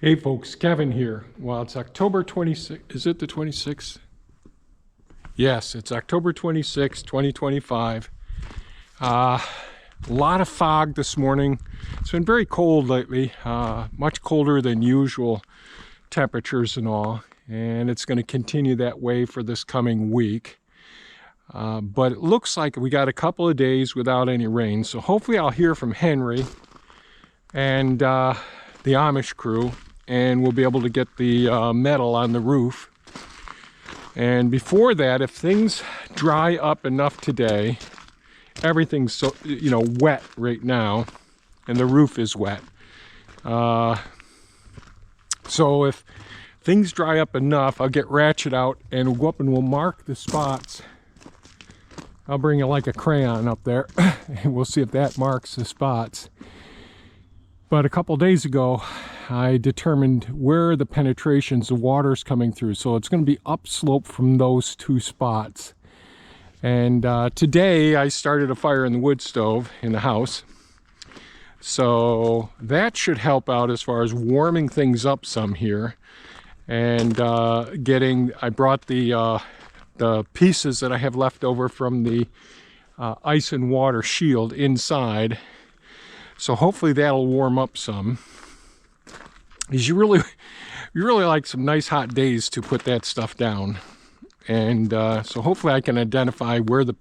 Hey folks, Kevin here. Well, it's October 26th. Is it the 26th? Yes, it's October 26th, 2025. A lot of fog this morning. It's been very cold lately, much colder than usual temperatures and all. And it's going to continue that way for this coming week. But it looks like we got a couple of days without any rain. So hopefully I'll hear from Henry and the Amish crew, and we'll be able to get the metal on the roof. And before that, if things dry up enough today, everything's so wet right now, and the roof is wet. So if things dry up enough, I'll get Ratchet out and we'll go up and we'll mark the spots. I'll bring like a crayon up there and we'll see if that marks the spots. But a couple days ago, I determined where the penetrations of water's coming through. So it's going to be upslope from those two spots. And today I started a fire in the wood stove in the house. So that should help out as far as warming things up some here. And I brought the pieces that I have left over from the ice and water shield inside. So hopefully that'll warm up some. Because you really like some nice hot days to put that stuff down. And so hopefully I can identify where the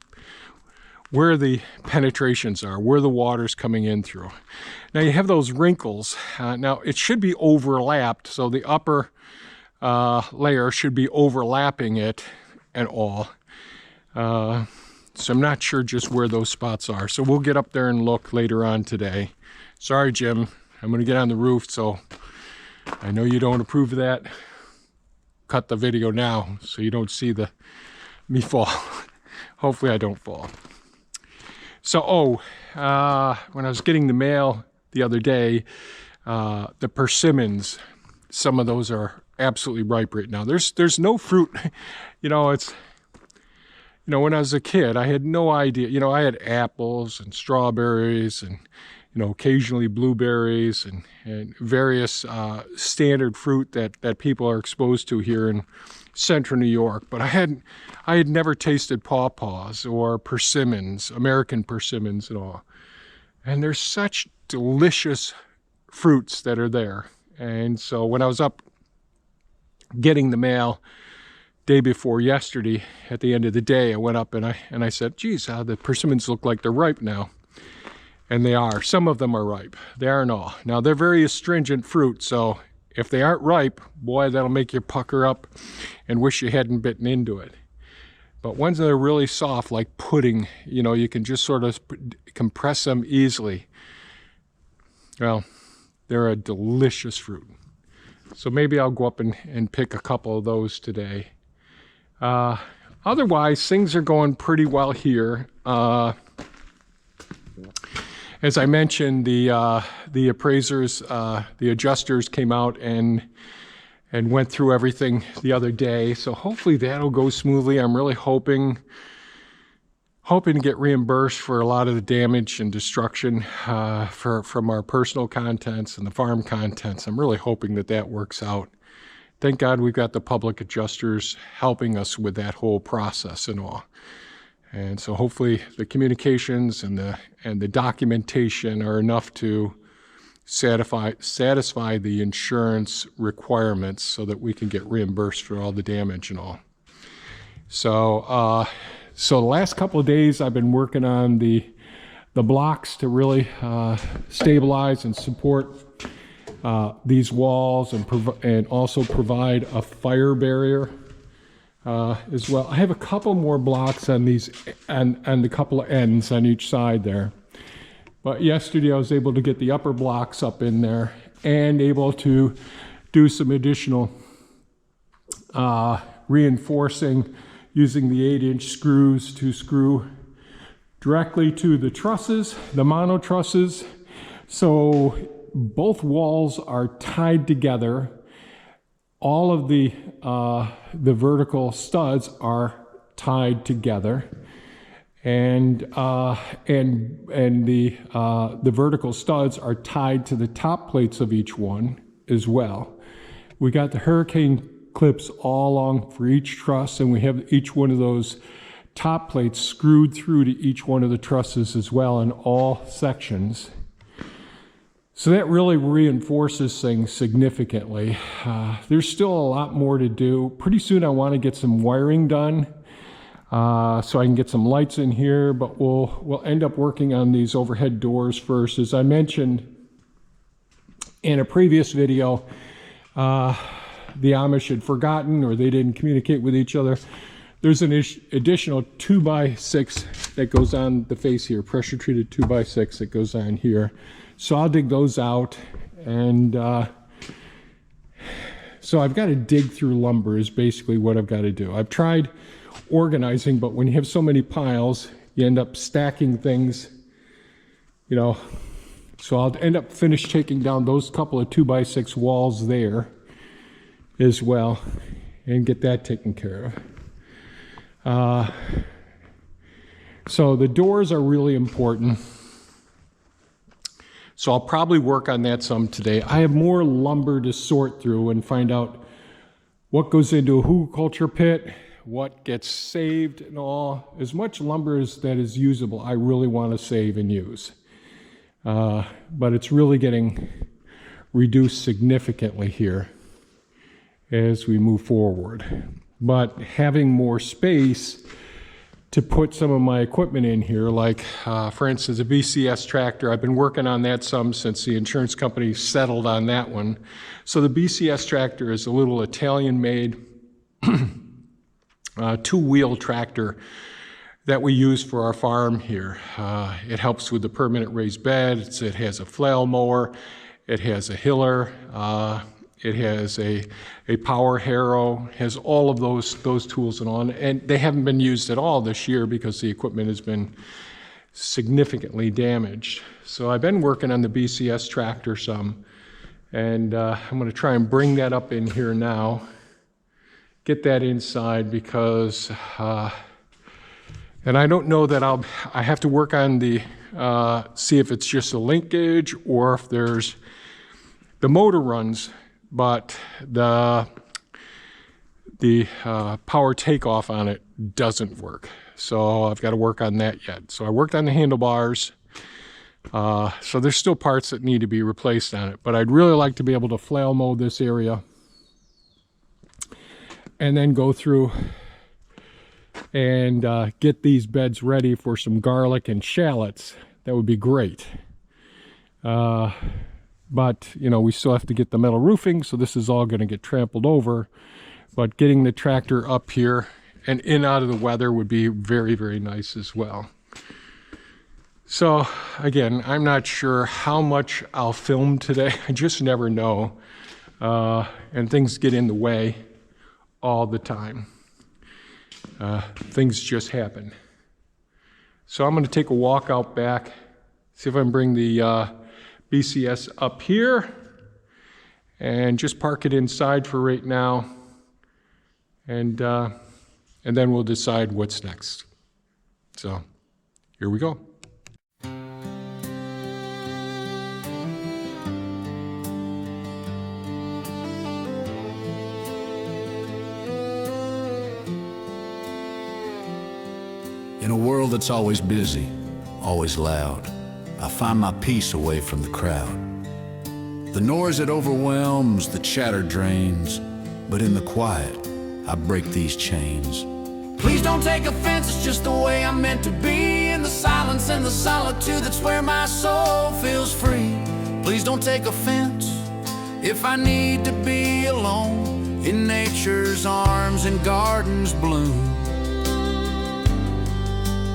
penetrations are, where the water's coming in through. Now you have those wrinkles. Now it should be overlapped, so the upper layer should be overlapping it and all. So I'm not sure just where those spots are. So we'll get up there and look later on today. Sorry, Jim. I'm going to get on the roof, so I know you don't approve of that. Cut the video now so you don't see me fall. Hopefully I don't fall. So, when I was getting the mail the other day, the persimmons, some of those are absolutely ripe right now. There's no fruit. When I was a kid, I had no idea. I had apples and strawberries and, occasionally blueberries and various standard fruit that people are exposed to here in central New York. But I had never tasted pawpaws or persimmons, American persimmons and all. And there's such delicious fruits that are there. And so when I was up getting the mail day before yesterday, at the end of the day, I went up and I said, geez, the persimmons look like they're ripe now. And they are. Some of them are ripe. They aren't all. Now, they're very astringent fruit, so if they aren't ripe, boy, that'll make you pucker up and wish you hadn't bitten into it. But ones that are really soft, like pudding, you can just sort of compress them easily. Well, they're a delicious fruit. So maybe I'll go up and pick a couple of those today. Otherwise, things are going pretty well here. As I mentioned, the appraisers, the adjusters came out and went through everything the other day. So hopefully that'll go smoothly. I'm really hoping to get reimbursed for a lot of the damage and destruction from our personal contents and the farm contents. I'm really hoping that works out. Thank God we've got the public adjusters helping us with that whole process and all. And so hopefully the communications and the documentation are enough to satisfy the insurance requirements so that we can get reimbursed for all the damage and all. So the last couple of days I've been working on the blocks to really stabilize and support these walls and also provide a fire barrier as well. I have a couple more blocks on these and a couple of ends on each side there. But yesterday I was able to get the upper blocks up in there and able to do some additional reinforcing using the 8-inch screws to screw directly to the trusses, the mono trusses. So both walls are tied together. All of the vertical studs are tied together, and the vertical studs are tied to the top plates of each one, as well. We got the hurricane clips all along for each truss, and we have each one of those top plates screwed through to each one of the trusses as well in all sections. So that really reinforces things significantly. There's still a lot more to do. Pretty soon I want to get some wiring done so I can get some lights in here, but we'll end up working on these overhead doors first. As I mentioned in a previous video, the Amish had forgotten, or they didn't communicate with each other. There's an additional 2x6 that goes on the face here, pressure treated 2x6 that goes on here. So I'll dig those out, and so I've got to dig through lumber is basically what I've got to do. I've tried organizing, but when you have so many piles, you end up stacking things, you know. So I'll end up taking down those couple of 2x6 walls there as well and get that taken care of. So the doors are really important. So I'll probably work on that some today. I have more lumber to sort through and find out what goes into a hugelkultur pit, what gets saved and all. As much lumber as that is usable, I really want to save and use. But it's really getting reduced significantly here as we move forward. But having more space to put some of my equipment in here, like for instance, a BCS tractor. I've been working on that some since the insurance company settled on that one. So the BCS tractor is a little Italian-made two-wheel tractor that we use for our farm here. It helps with the permanent raised beds. It has a flail mower. It has a hiller. It has a power harrow, has all of those tools and all, and they haven't been used at all this year because the equipment has been significantly damaged. So I've been working on the BCS tractor some, and I'm going to try and bring that up in here now, get that inside, because, and I don't know that I have to work on the, see if it's just a linkage or if there's, the motor runs, but the power takeoff on it doesn't work. So I've got to work on that yet. So I worked on the handlebars. So there's still parts that need to be replaced on it, but I'd really like to be able to flail mow this area and then go through and get these beds ready for some garlic and shallots. That would be great. But, you know, we still have to get the metal roofing, so this is all going to get trampled over. But getting the tractor up here and in out of the weather would be very, very nice as well. So, again, I'm not sure how much I'll film today. I just never know. And things get in the way all the time. Things just happen. So I'm going to take a walk out back, see if I can bring the BCS up here and just park it inside for right now, and then we'll decide what's next. So here we go. In a world that's always busy, always loud, I find my peace away from the crowd. The noise that overwhelms, the chatter drains, but in the quiet, I break these chains. Please don't take offense, it's just the way I'm meant to be. In the silence and the solitude, that's where my soul feels free. Please don't take offense if I need to be alone in nature's arms and gardens bloom.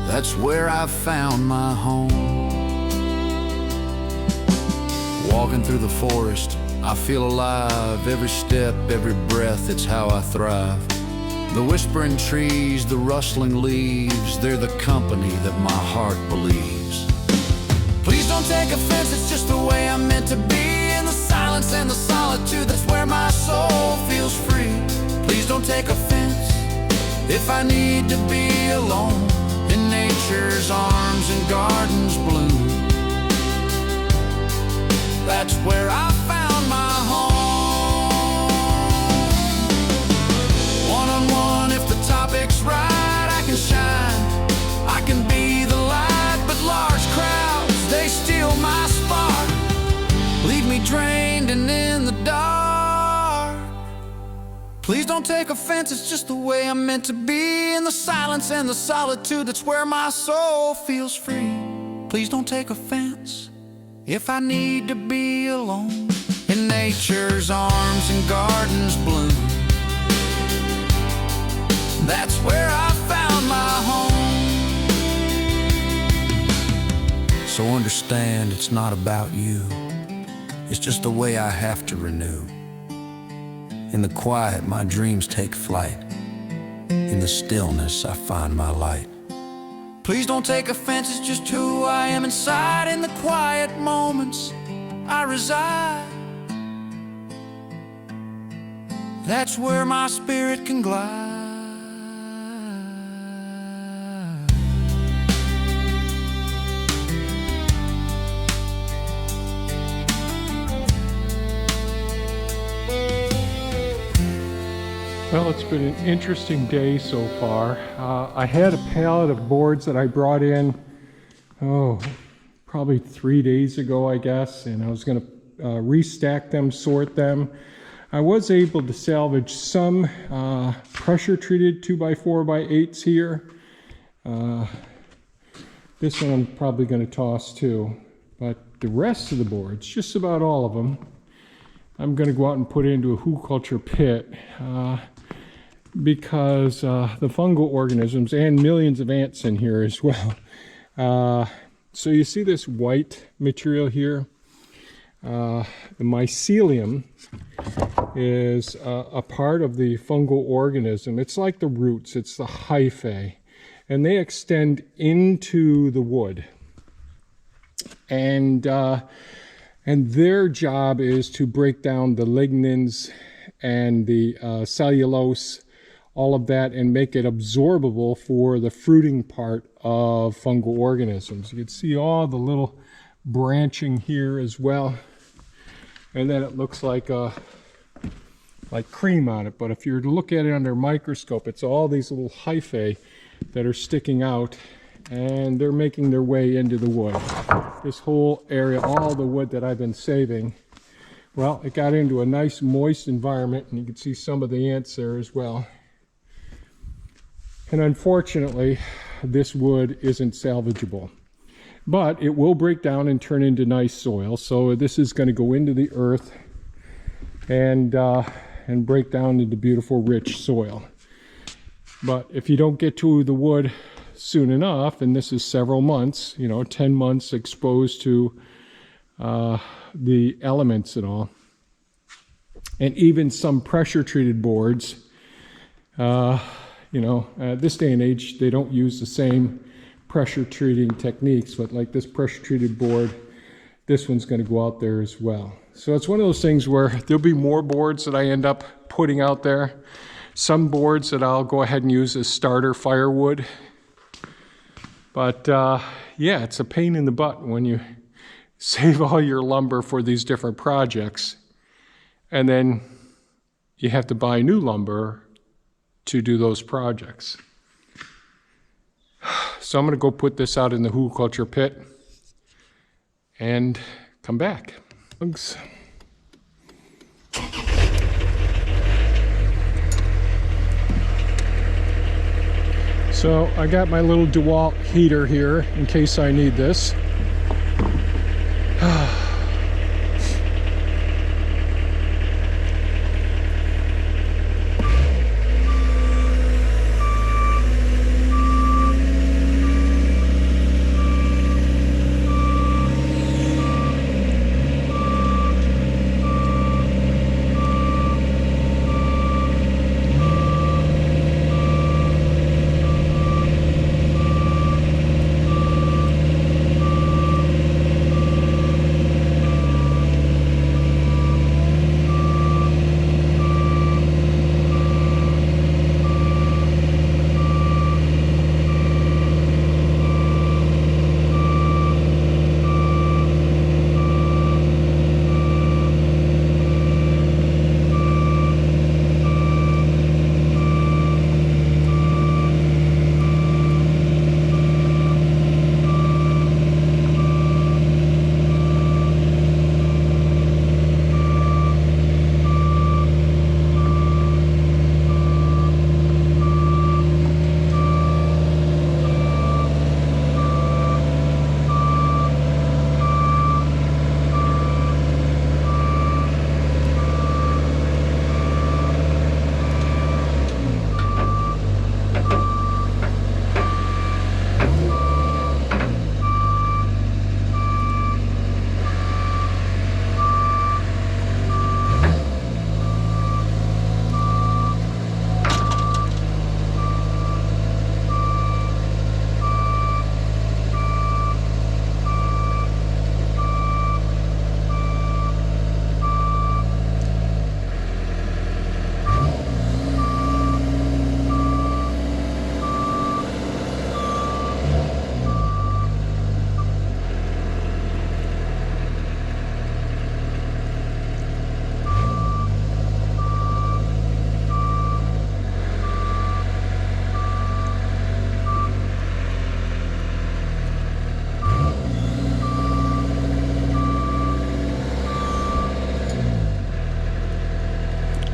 That's where I've found my home. Walking through the forest, I feel alive. Every step, every breath, it's how I thrive. The whispering trees, the rustling leaves, they're the company that my heart believes. Please don't take offense, it's just the way I'm meant to be. In the silence and the solitude, that's where my soul feels free. Please don't take offense if I need to be alone in nature's arms and gardens bloom. That's where I found my home. untrained and in the dark. Please don't take offense, it's just the way I'm meant to be. In the silence and the solitude, that's where my soul feels free. Please don't take offense if I need to be alone. In nature's arms and gardens bloom, that's where I found my home. So understand, it's not about you, it's just the way I have to renew. In the quiet, my dreams take flight. In the stillness, I find my light. Please don't take offense, it's just who I am inside. In the quiet moments, I reside. That's where my spirit can glide. Well, it's been an interesting day so far. I had a pallet of boards that I brought in, probably 3 days ago, I guess, and I was going to restack them, sort them. I was able to salvage some pressure-treated 2x4x8s here. This one I'm probably going to toss too, but the rest of the boards, just about all of them, I'm going to go out and put into a hugelkultur pit. Because the fungal organisms and millions of ants in here as well. So you see this white material here? The mycelium is a part of the fungal organism. It's like the roots, it's the hyphae, and they extend into the wood. And their job is to break down the lignins and the cellulose, all of that, and make it absorbable for the fruiting part of fungal organisms. You can see all the little branching here as well. And then it looks like cream on it. But if you were to look at it under a microscope, it's all these little hyphae that are sticking out, and they're making their way into the wood. This whole area, all the wood that I've been saving, well, it got into a nice moist environment, and you can see some of the ants there as well. And unfortunately, this wood isn't salvageable, but it will break down and turn into nice soil. So this is going to go into the earth and break down into beautiful, rich soil. But if you don't get to the wood soon enough, and this is several months, 10 months exposed to the elements and all, and even some pressure-treated boards, this day and age, they don't use the same pressure treating techniques, but like this pressure treated board, this one's going to go out there as well. So it's one of those things where there'll be more boards that I end up putting out there. Some boards that I'll go ahead and use as starter firewood. But yeah, it's a pain in the butt when you save all your lumber for these different projects, and then you have to buy new lumber to do those projects. So I'm going to go put this out in the hugelkultur pit and come back. Thanks. So I got my little DeWalt heater here in case I need this.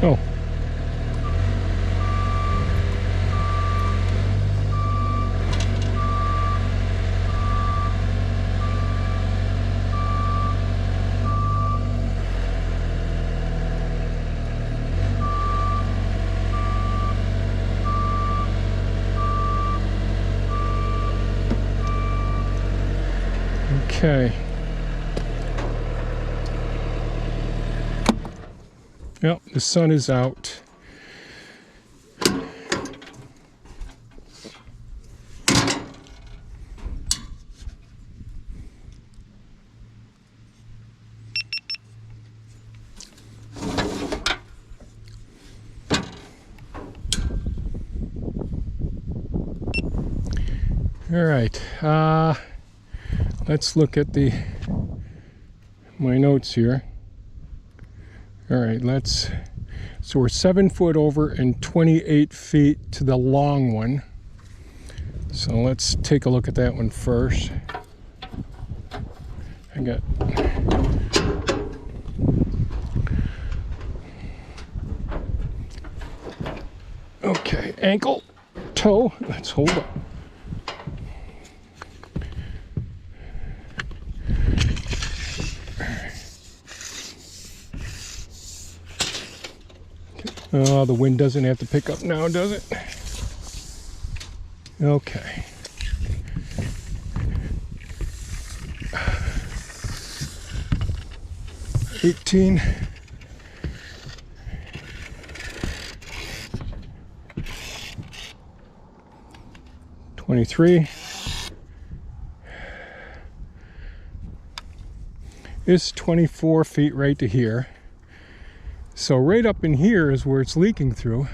Oh. Okay. Yep, the sun is out. All right, let's look at my notes here. All right, so we're 7 foot over and 28 feet to the long one. So let's take a look at that one first. I got okay, ankle, toe, let's hold up. Oh, the wind doesn't have to pick up now, does it? Okay. $18. $23. It's 24 feet right to here. So right up in here is where it's leaking through.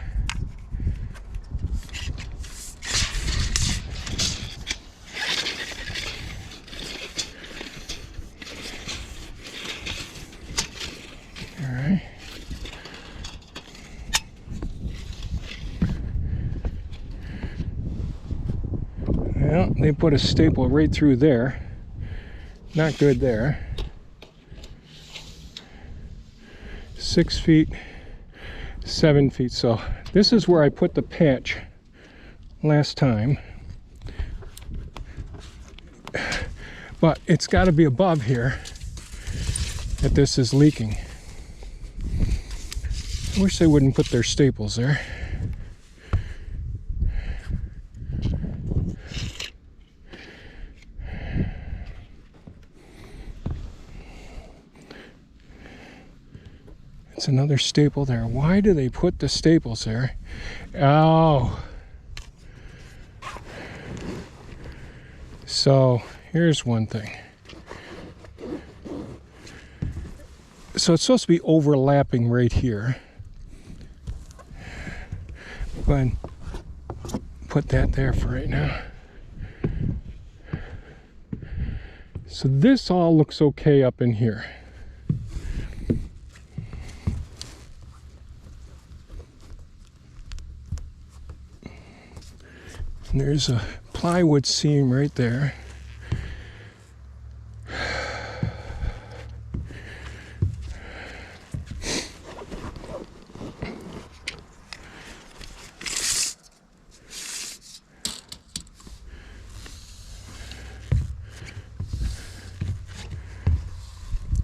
All right. Well, they put a staple right through there. Not good there. 6 feet, 7 feet. So this is where I put the patch last time. But it's got to be above here that this is leaking. I wish they wouldn't put their staples there. It's another staple there. Why do they put the staples there? Oh. So here's one thing. So it's supposed to be overlapping right here. But put that there for right now. So this all looks okay up in here. And there's a plywood seam right there.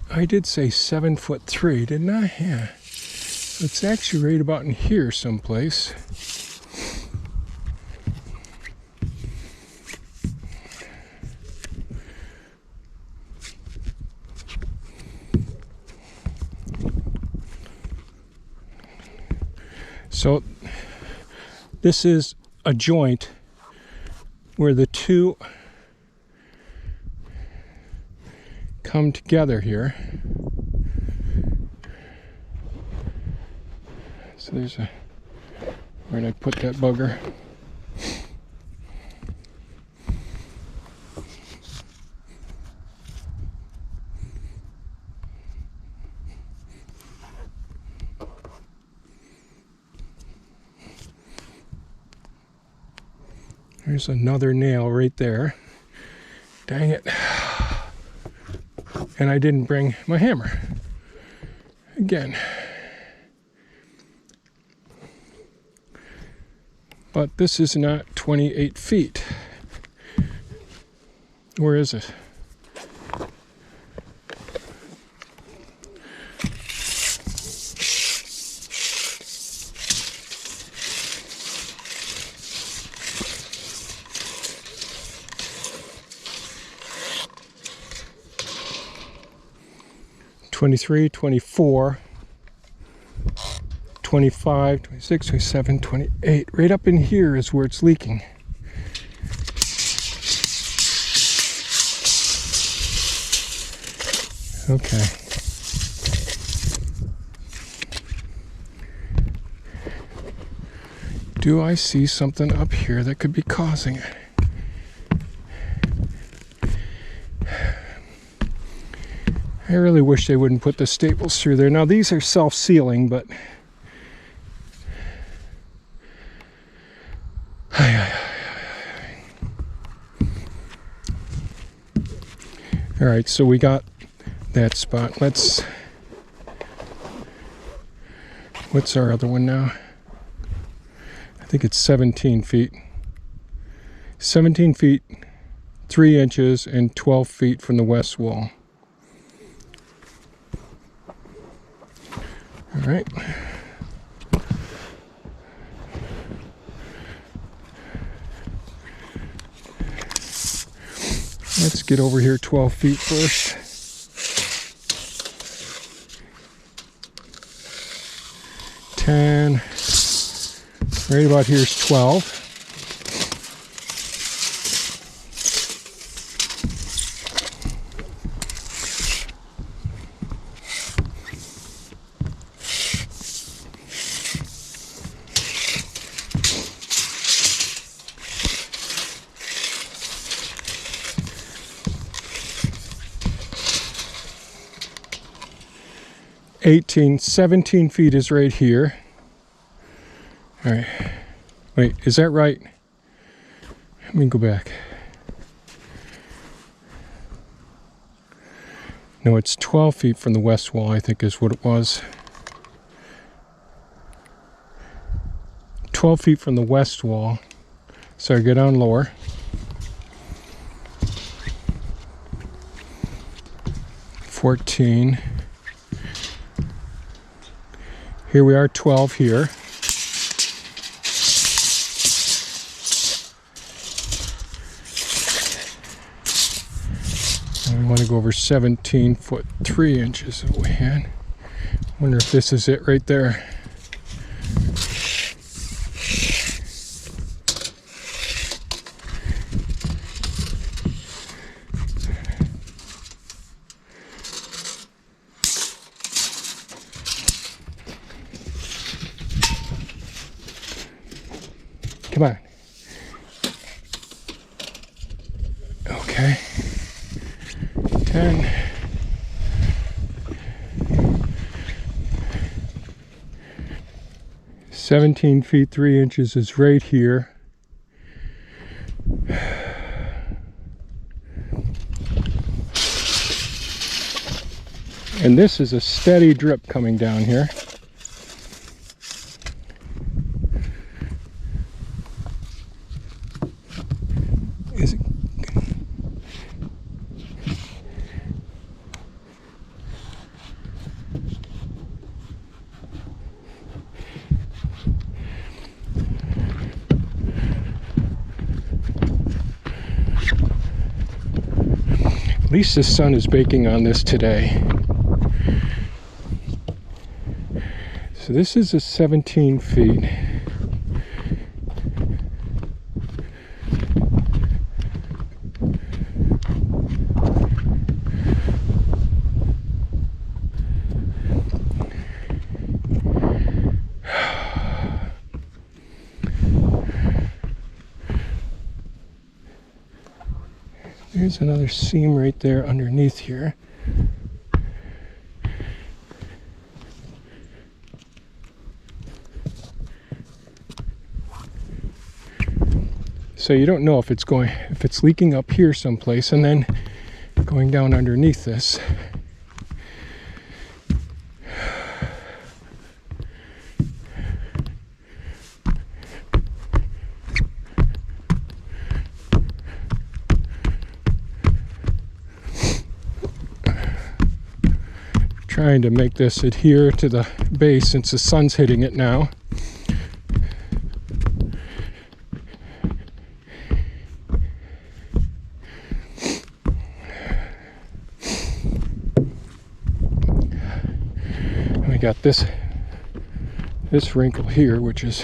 I did say 7'3", didn't I? Yeah. It's actually right about in here someplace. So this is a joint where the two come together here. So there's a, where did I put that bugger? There's another nail right there. Dang it. And I didn't bring my hammer. Again. But this is not 28 feet. Where is it? '23, 24, 25, 26, 27, 28. Right up in here is where it's leaking. Okay. Do I see something up here that could be causing it? I really wish they wouldn't put the staples through there. Now these are self-sealing, but all right, so we got that spot. What's our other one now? I think it's 17 feet. 17 feet, 3 inches, and 12 feet from the west wall. All right. Let's get over here 12 feet first. Right about here's 12. $18, 17 feet is right here. All right. Wait, is that right? Let me go back. No, it's 12 feet from the west wall, I think is what it was. 12 feet from the west wall. So I go down lower. $14. Here we are, 12 here. And we want to go over 17 foot 3 inches that we had. Wonder if this is it right there. Come on. Okay. 10. $17 feet 3 inches is right here. And this is a steady drip coming down here. Is it? At least the sun is baking on this today. So this is a 17 feet. There's another seam right there underneath here. So you don't know if it's leaking up here someplace and then going down underneath this. trying to make this adhere to the base since the sun's hitting it now. And we got this wrinkle here, which is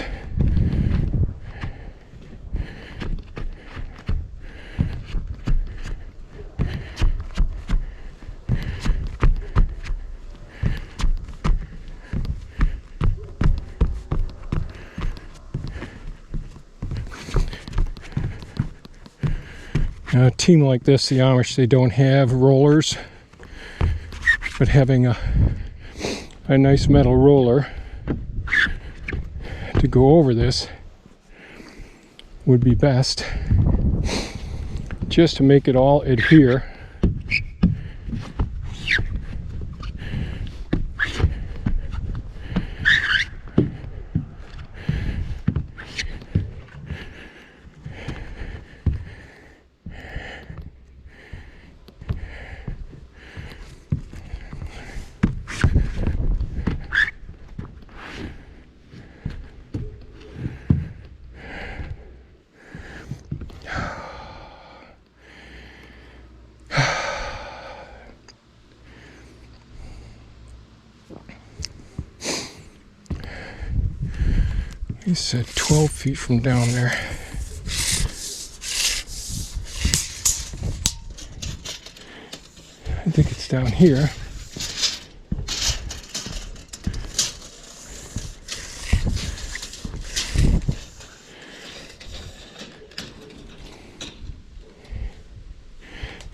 a team like this, the Amish, they don't have rollers, but having a nice metal roller to go over this would be best, just to make it all adhere. He said 12 feet from down there. I think it's down here.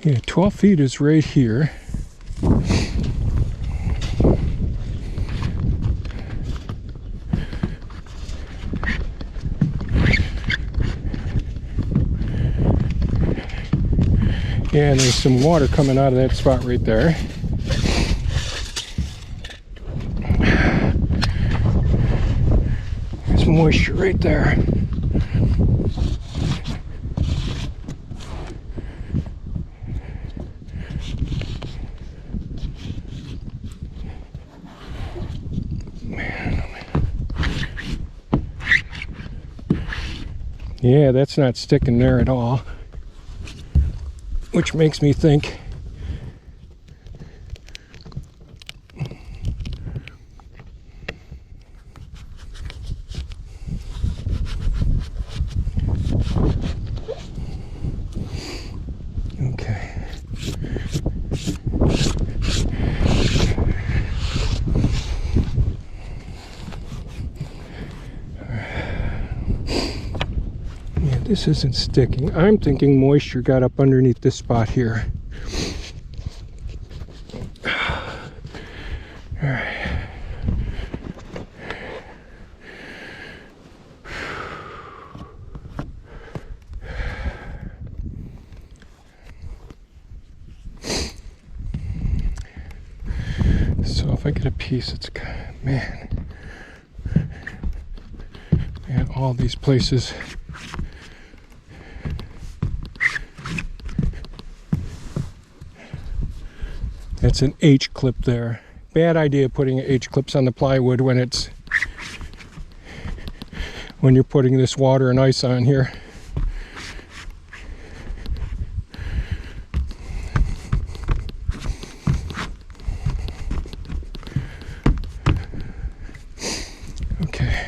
Yeah, 12 feet is right here. Yeah, and there's some water coming out of that spot right there. There's moisture right there. Man, oh man. Yeah, that's not sticking there at all. Which makes me think okay. Yeah, this isn't sticking. I'm thinking moisture got up underneath this spot here. All right. So if I get a piece, it's, man, man, all these places. That's an H-clip there. Bad idea putting H-clips on the plywood when you're putting this water and ice on here. Okay.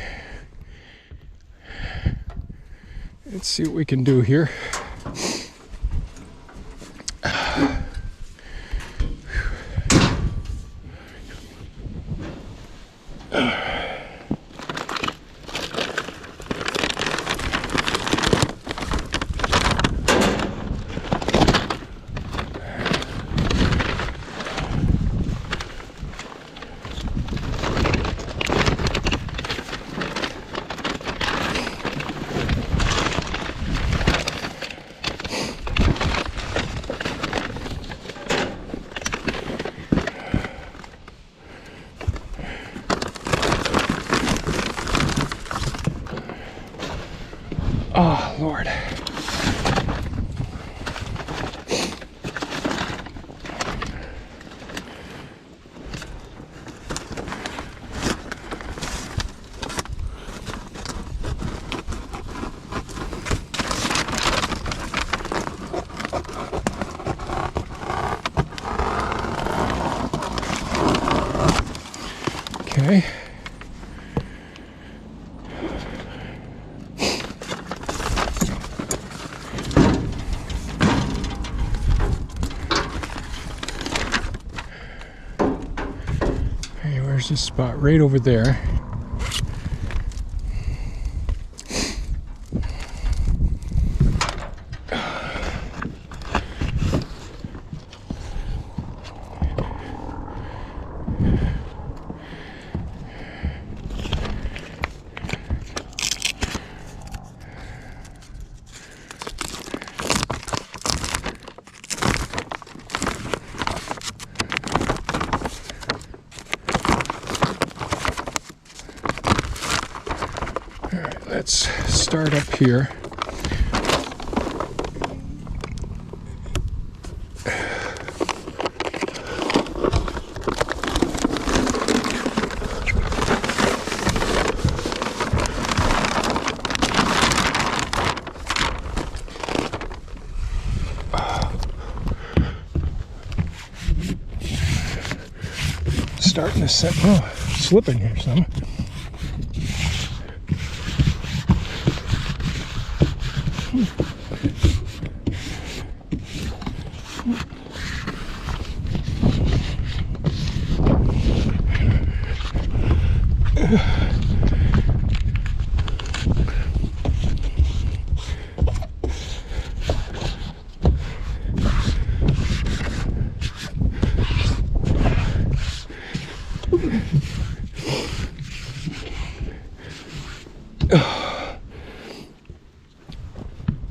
Let's see what we can do here. Oh, Lord. There's a spot right over there. Let's start up here. Starting to set, slipping here some.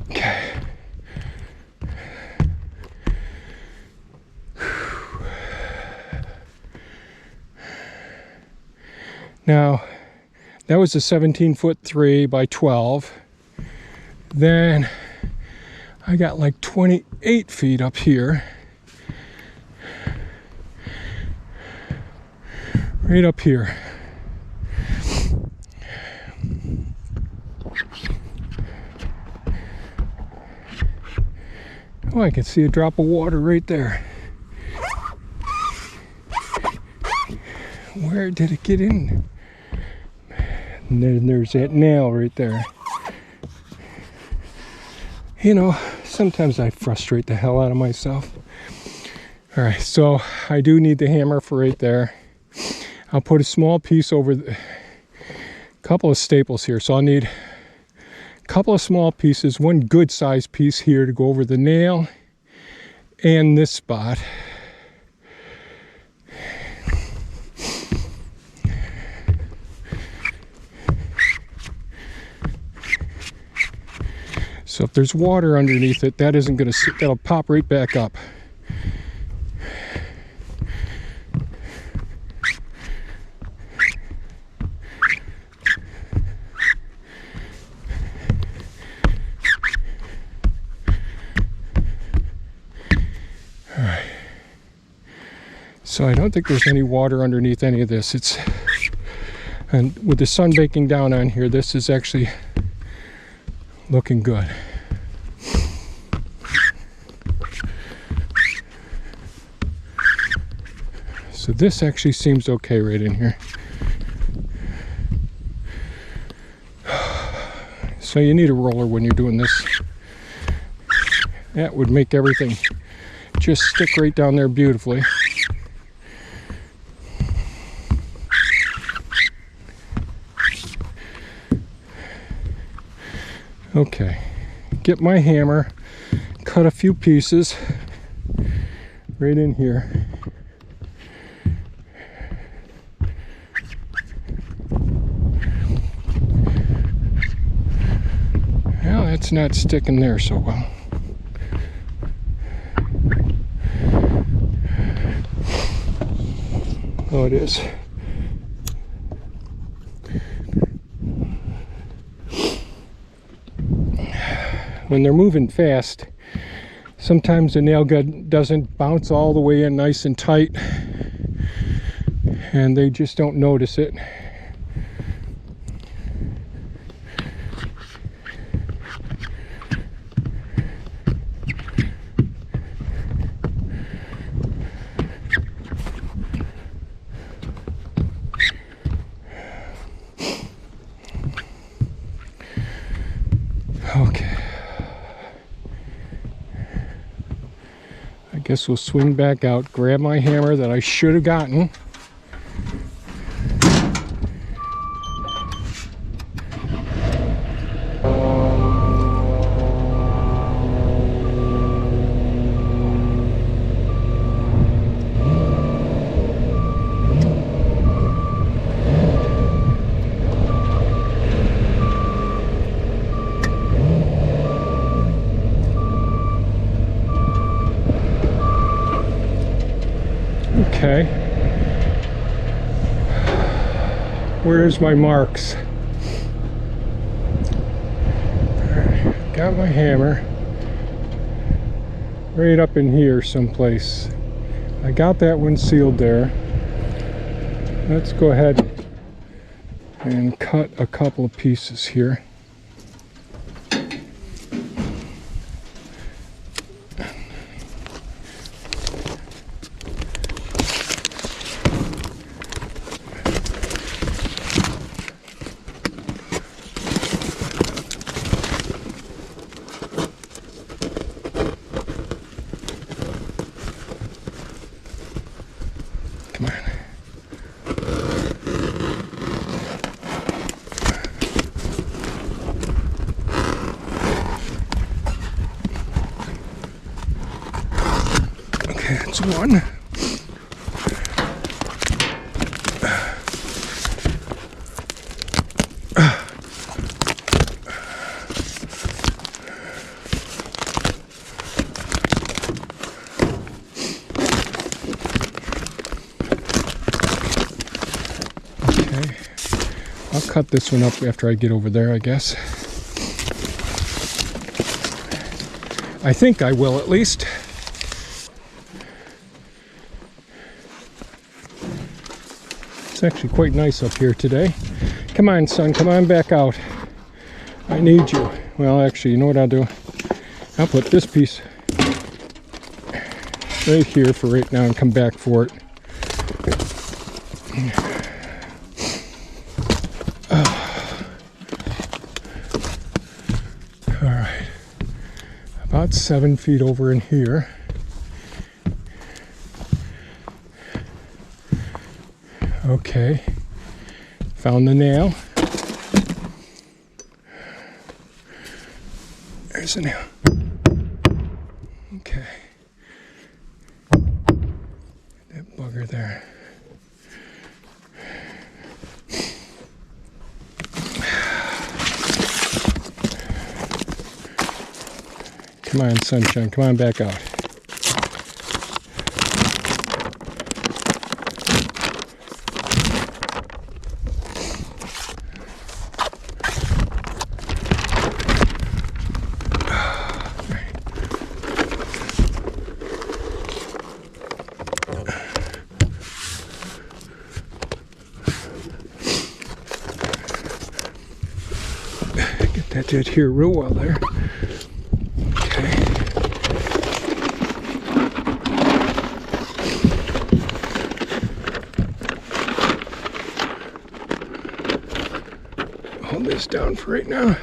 Okay. Now, that was a 17-foot 3 by 12. Then I got like 28 feet up here. Right up here. Oh, I can see a drop of water right there. Where did it get in? And then there's that nail right there. You know, sometimes I frustrate the hell out of myself. All right, so I do need the hammer for right there. I'll put a small piece over a couple of staples here. So I'll need a couple of small pieces, one good sized piece here to go over the nail and this spot. So if there's water underneath it, that isn't going to sit, that'll pop right back up. All right. So I don't think there's any water underneath any of this. It's, and with the sun baking down on here, this is actually looking good. So this actually seems okay right in here. So you need a roller when you're doing this. That would make everything just stick right down there beautifully. Okay, get my hammer, cut a few pieces right in here. Well, that's not sticking there so well. Oh, it is. When they're moving fast, sometimes the nail gun doesn't bounce all the way in nice and tight, and they just don't notice it. Okay. I guess we'll swing back out, grab my hammer that I should have gotten. Where's my marks? Alright, got my hammer. Right up in here someplace. I got that one sealed there. Let's go ahead and cut a couple of pieces here. Come on. Okay, that's one. I'll cut this one up after I get over there, I guess. I think I will, at least. It's actually quite nice up here today. Come on, son, come on back out. I need you. Well, actually, you know what I'll do? I'll put this piece right here for right now and come back for it. Alright, about 7 feet over in here. Okay, found the nail. There's the nail. Okay, that bugger there. Come on, sunshine, come on back out. Get that dead here real well there. Hold this down for right now.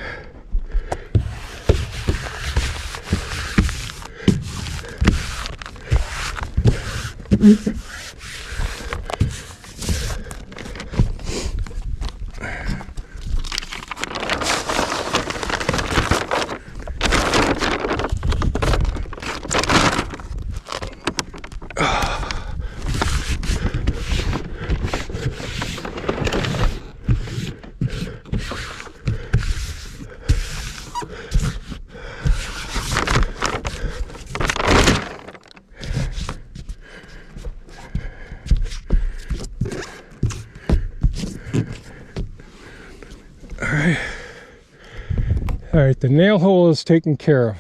All right, the nail hole is taken care of.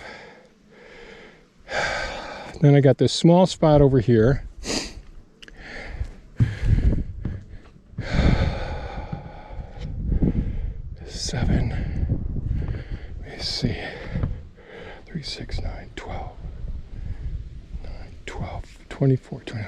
Then I got this small spot over here. Seven. Let me see. 3, 6, 9, 12. 9, 12, 24, 29.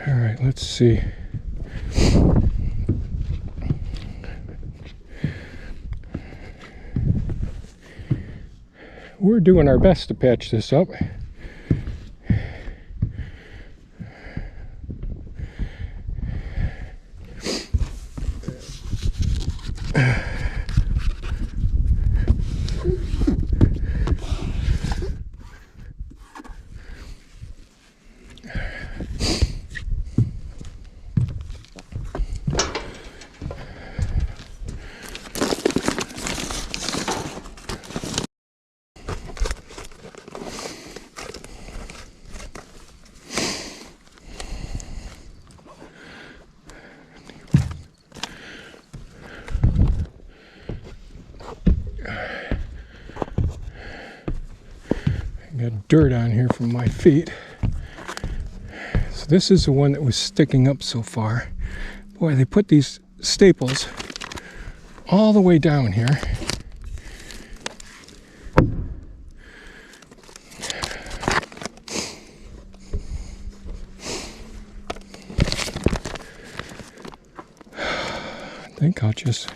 All right, let's see. We're doing our best to patch this up. Got dirt on here from my feet. So this is the one that was sticking up so far. Boy, they put these staples all the way down here. I think I'll just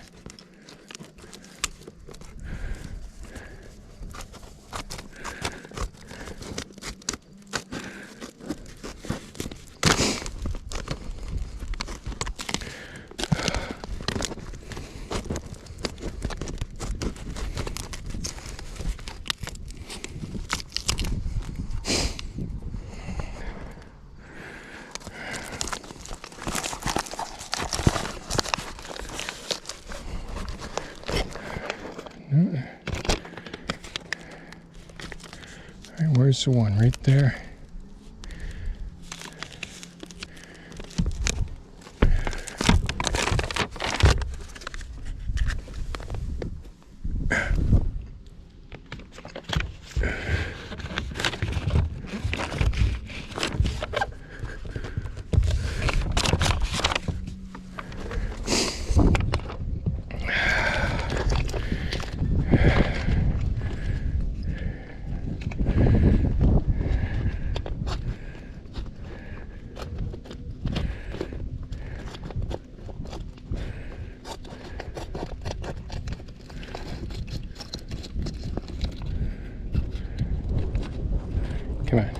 where's the one? Right there. Come on.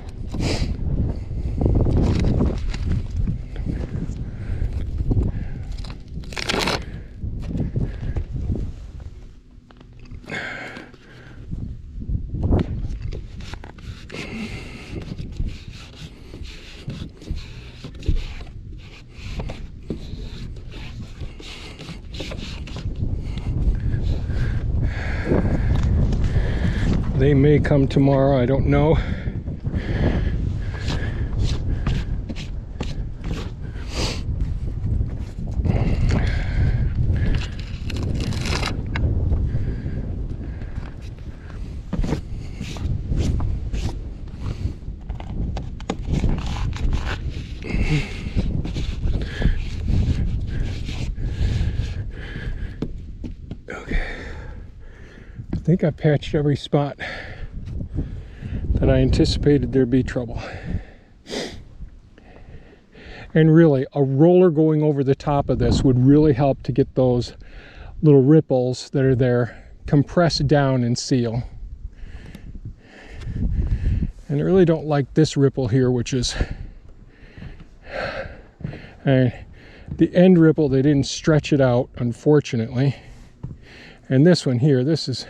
They may come tomorrow, I don't know. I think I patched every spot that I anticipated there'd be trouble. And really, a roller going over the top of this would really help to get those little ripples that are there compressed down and seal. And I really don't like this ripple here, which is the end ripple. They didn't stretch it out, unfortunately. And this one here, this is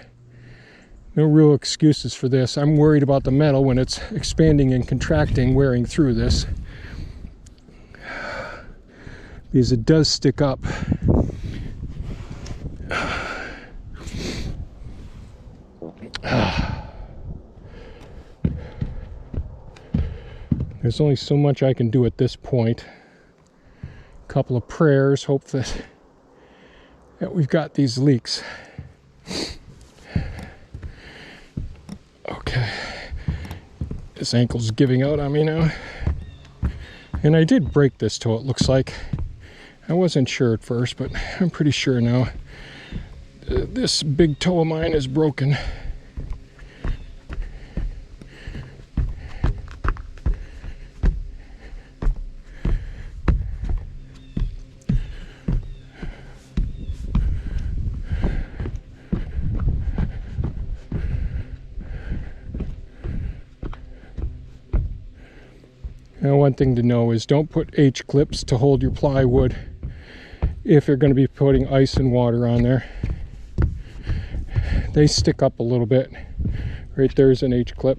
no real excuses for this. I'm worried about the metal when it's expanding and contracting, wearing through this, because it does stick up. There's only so much I can do at this point. A couple of prayers, hope that we've got these leaks. Okay, this ankle's giving out on me now. And I did break this toe, it looks like. I wasn't sure at first, but I'm pretty sure now. This big toe of mine is broken. Now, one thing to know is don't put H-clips to hold your plywood if you're going to be putting ice and water on there. They stick up a little bit. Right there's an H-clip.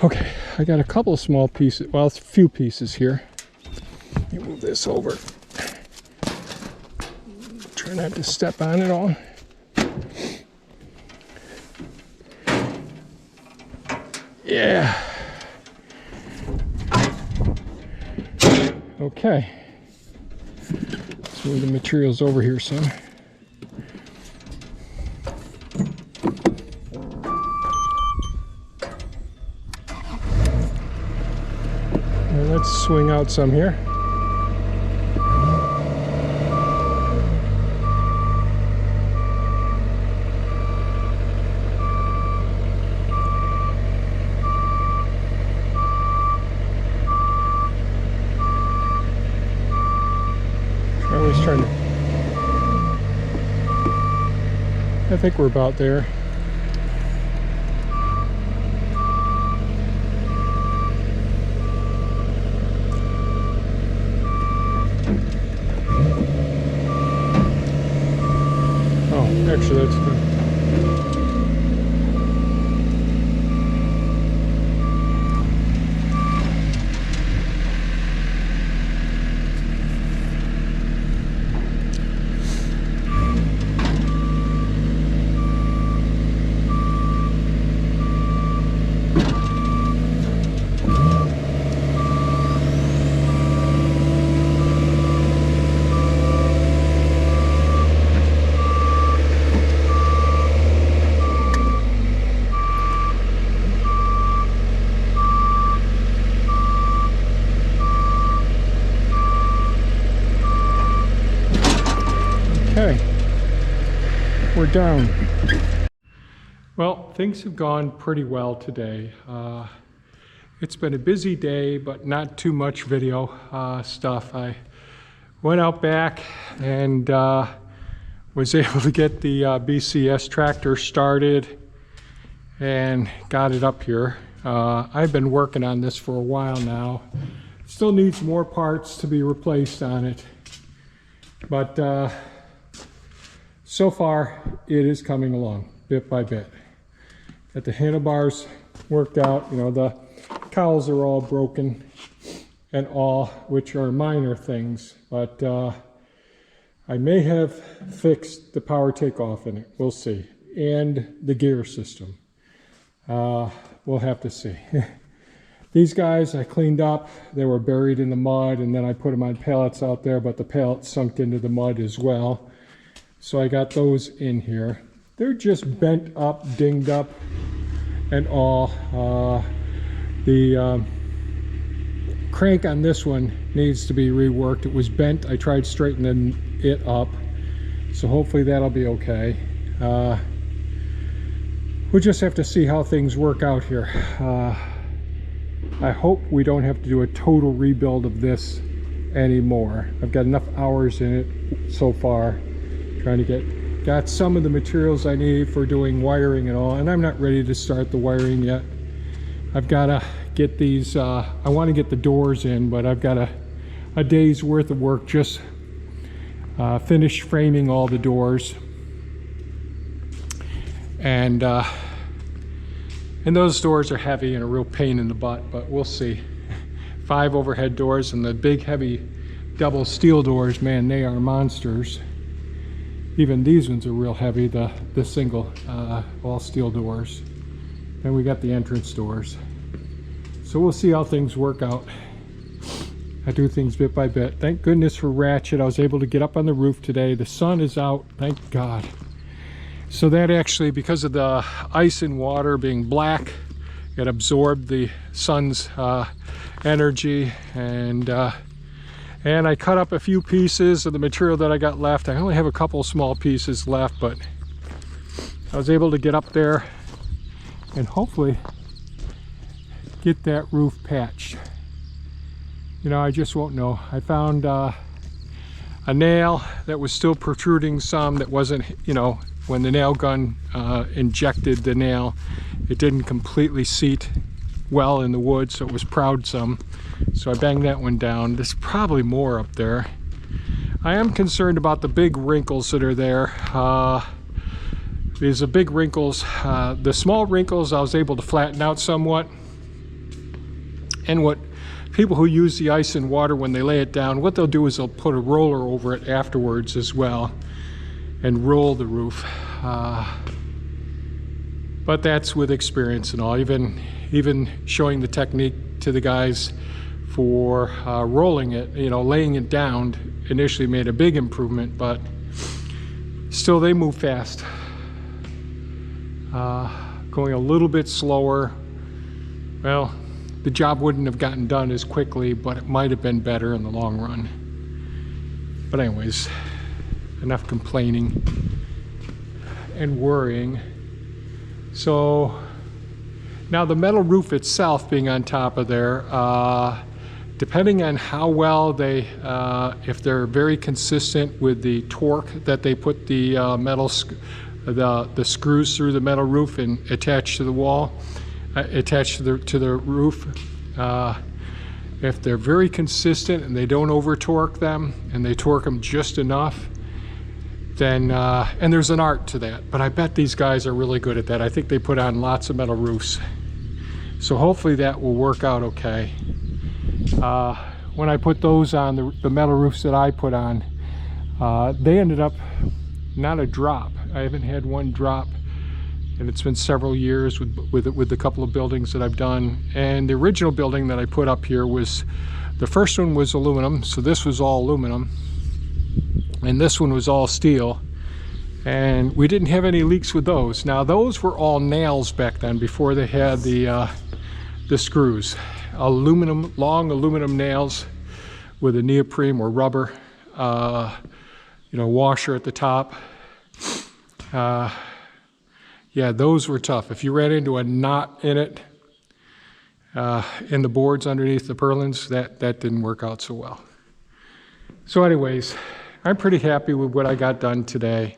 Okay, I got a couple of small pieces, well, it's a few pieces here. Let me move this over. Try not to step on it all. Yeah. Okay, let's move the materials over here some. swing out some here. Charlie's trying to... I think we're about there. Actually, that's good. Okay, we're down. Well, things have gone pretty well today. It's been a busy day, but not too much video stuff. I went out back and was able to get the BCS tractor started and got it up here. I've been working on this for a while now. Still needs more parts to be replaced on it, but so far it is coming along bit by bit. Got the handlebars worked out, you know, the cowls are all broken and all, which are minor things, but I may have fixed the power takeoff in it, we'll see, and the gear system. We'll have to see. These guys I cleaned up, they were buried in the mud, and then I put them on pallets out there, but the pallets sunk into the mud as well. So I got those in here. They're just bent up, dinged up, and all. The crank on this one needs to be reworked. It was bent. I tried straightening it up, so hopefully that'll be okay. We'll just have to see how things work out here. I hope we don't have to do a total rebuild of this anymore. I've got enough hours in it so far. Trying to got some of the materials I need for doing wiring and all, and I'm not ready to start the wiring yet. I've got to get these, I want to get the doors in, but I've got a day's worth of work just finished framing all the doors. And those doors are heavy and a real pain in the butt, but we'll see. 5 overhead doors, and the big heavy double steel doors, man, they are monsters. Even these ones are real heavy, the single all steel doors. Then we got the entrance doors. So we'll see how things work out. I do things bit by bit. Thank goodness for Ratchet. I was able to get up on the roof today. The sun is out, thank God. So that actually, because of the ice and water being black, it absorbed the sun's energy, and I cut up a few pieces of the material that I got left. I only have a couple small pieces left, but I was able to get up there and hopefully get that roof patched. You know, I just won't know. I found a nail that was still protruding some, that wasn't, you know, when the nail gun injected the nail, it didn't completely seat well in the wood, so it was proud some. So I banged that one down. There's probably more up there. I am concerned about the big wrinkles that are there. These are big wrinkles. The small wrinkles I was able to flatten out somewhat. And what people who use the ice and water, when they lay it down, what they'll do is they'll put a roller over it afterwards as well and roll the roof. But that's with experience and all. Even showing the technique to the guys for rolling it, you know, laying it down initially made a big improvement, but still they move fast. Going a little bit slower. Well, the job wouldn't have gotten done as quickly, but it might have been better in the long run. But anyways, enough complaining and worrying. So now the metal roof itself being on top of there, depending on how well they, if they're very consistent with the torque that they put the the screws through the metal roof and attach to the wall, attached to the roof. If they're very consistent and they don't over torque them and they torque them just enough, then and there's an art to that, but I bet these guys are really good at that. I think they put on lots of metal roofs, so hopefully that will work out okay. When I put those on, the metal roofs that I put on, they ended up not a drop. I haven't had one drop, and it's been several years with the couple of buildings that I've done. And the original building that I put up here was, the first one was aluminum, so this was all aluminum, and this one was all steel, and we didn't have any leaks with those. Now those were all nails back then, before they had the screws. Aluminum, long aluminum nails with a neoprene or rubber, washer at the top. Yeah, those were tough. If you ran into a knot in it, in the boards underneath the purlins, that didn't work out so well. So anyways, I'm pretty happy with what I got done today.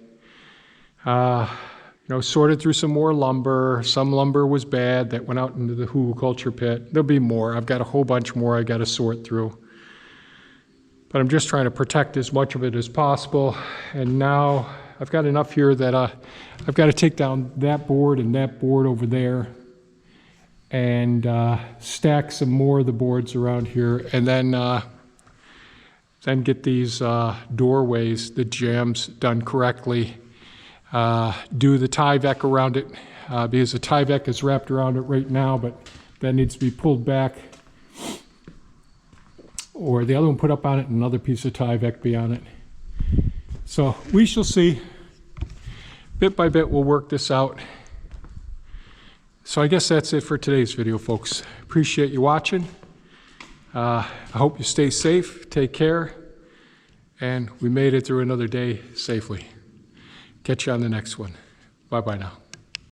Sorted through some more lumber. Some lumber was bad that went out into the hugelkultur pit. There'll be more. I've got a whole bunch more I got to sort through. But I'm just trying to protect as much of it as possible. And now I've got enough here that I've got to take down that board and that board over there and stack some more of the boards around here, and then get these doorways, the jambs, done correctly. Do the Tyvek around it, because the Tyvek is wrapped around it right now, but that needs to be pulled back. Or the other one put up on it and another piece of Tyvek be on it. So we shall see. Bit by bit we'll work this out. So I guess that's it for today's video, folks. Appreciate you watching. I hope you stay safe, take care, and we made it through another day safely. Catch you on the next one. Bye-bye now.